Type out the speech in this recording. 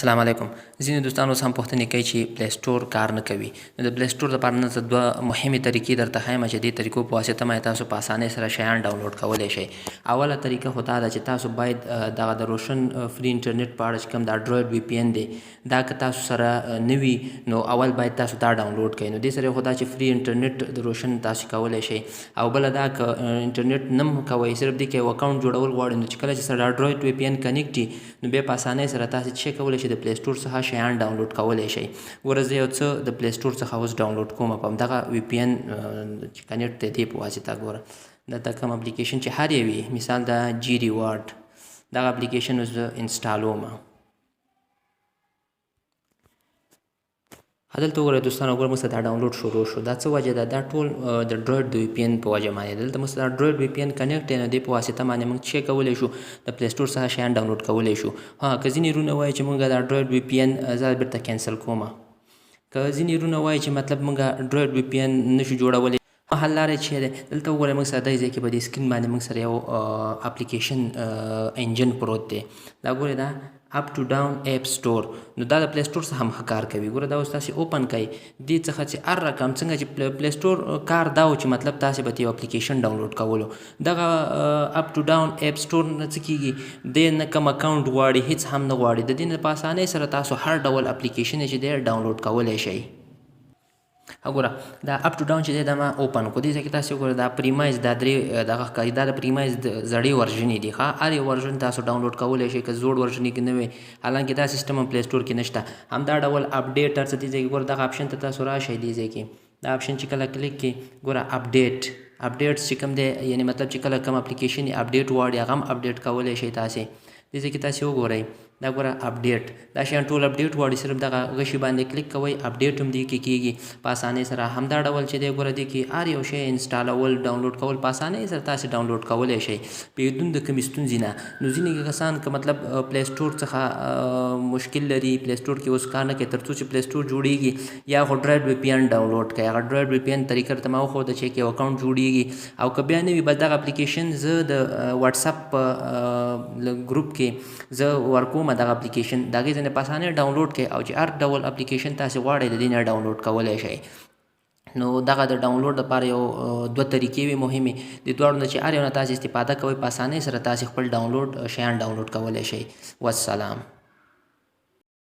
السلام علیکم. ځینې دوستان اوس هم پوښتنې کوي چې پلی سټور کار نه کوي. نو د پلی سټور لپاره نه زه دوه مهمې طریقې درته ښیم چې دې طریقو په واسطه باندې تاسو په اسانۍ سره شیان ډاونلوډ کولی شئ. اوله طریقه خو دا ده چې تاسو باید دغه د روشن فري انټرنیټ په اړه چې کوم د انډروید وي پی ان دی دا که تاسو سره نه وي نو اول باید تاسو دا ډاونلوډ کړئ. نو دې سره خو دا چې فري انټرنیټ د روشن تاسو کولی شئ. او بله دا که انټرنیټ نه هم کوئ صرف دې کې یو اکاونټ جوړول غواړئ نو چې کله چې سره انډروید وي پی ان کنیکټ وي نو بیا په اسانۍ سره تاسو څه شی کولی شئ د پلی سټور څخه شیان ډاونلوډ کولی شئ. ګوره زه یو څه د پلی سټور څخه اوس ډاونلوډ کوم په همدغه وي پی ان چې کنیکټ دی دې په واسطه. ګوره دلته کوم اپلیکیشن چې هر یو وي مثال د جي ریوارډ دغه اپلیکیشن اوس زه انسټالوم. دلته وګورئ دوستانو ګوره موږ ته دا ډاونلوډ شروع شو. دا څه وجه ده دا ټول د انډروید د وي پی ان په وجه باندې. دلته موږ د انډروید وي پی ان کنیکټ دی نو دې په واسطه باندې موږ څه کولی شو د پلی سټور څخه شیان ډاونلوډ کولی شو. که ځینې وروڼه وایي چې موږ د انډروید وي پی ان زه بېرته کینسل کوم. که ځینې وروڼه وایي چې مطلب موږ انډروید وي پی ان نشو جوړولی حل لارې چې دی دلته وګورئ موږ سره دې ځای کې په دې سکرین باندې موږ سره یو اپلیکیشن انجن پروت دی. دا ګورئ دا اپ ټو ډاون اپ سټور نو دا د پلی سټور څخه هم ښه کار کوي. ګوره دا اوس تاسې اوپن کوئ دې څخه چې هر رقم څنګه چې پلی سټور کار دا و چې مطلب تاسې به یو اپلیکیشن ډاونلوډ کولو. دغه اپ ټو ډاون اپ سټور نه څه کېږي دې نه کوم اکاونټ غواړي هېڅ هم نه غواړي. د دې نه په اسانۍ سره تاسو هر ډول اپلیکیشن چې دی ډاونلوډ کولی شئ. وګوره دا اپ ټو ډاون چې دی دا ما اوپن کړو. دې ځای کې تاسې وګوره دا پریمایز دا درې دغه ښکاري دا د پریمایز د زړې ورژنې دي. هر یو ورژن تاسو ډاونلوډ کولی شئ که زوړ ورژن کې نه وي حالانکې دا سیسټم هم پلی سټور کې نشته. همدا ډول اپډیټ هر څه دې ځای کې ګوره دغه آپشن ته تاسو راشئ. دې ځای کې دا آپشن چې کله کلیک کړئ ګوره اپډیټ چې کوم دی یعنې مطلب چې کله کوم اپلیکیشن اپډیټ غواړي هغه هم اپډیټ کولی شئ تاسې. دې ځای کې تاسې وګورئ دا ګوره اپډیټ دا شیان ټول اپډیټ غواړي صرف دغه غشي باندې کلیک کوئ اپډیټ هم دې کې کېږي په اسانۍ سره. همدا ډول چې دی ګوره دې کې هر یو شی انسټالول ډاونلوډ کول په اسانۍ سره تاسې ډاونلوډ کولی شئ بدون د کومې ستونزې نه. نو ځینې کسان که مطلب پلی سټور څخه مشکل لري پلی سټور کې اوس کار نه کوي تر څو چې پلی سټور جوړېږي یا خو انډروید وي پی ان ډاونلوډ کړئ. هغه انډروید وي پی ان طریقه درته ما وښوده چې یو اکاونټ جوړېږي او که بیا نه وي بس دغه اپلیکیشن زه د واټساپ په ګروپ کې زه ورکوم دغه اپلیکیشن د هغې ځای نه په اسانۍ ډاونلوډ کړئ او چې هر ډول اپلیکیشن تاسې غواړئ د دې نه ډاونلوډ کولی شئ. نو دغه د ډاونلوډ لپاره یو دوه طریقې وي مهمې. د دواړو نه چې هر یو نه تاسې استفاده کوئ په اسانۍ سره تاسې خپل ډاونلوډ شیان ډاونلوډ کولی شئ. والسلام.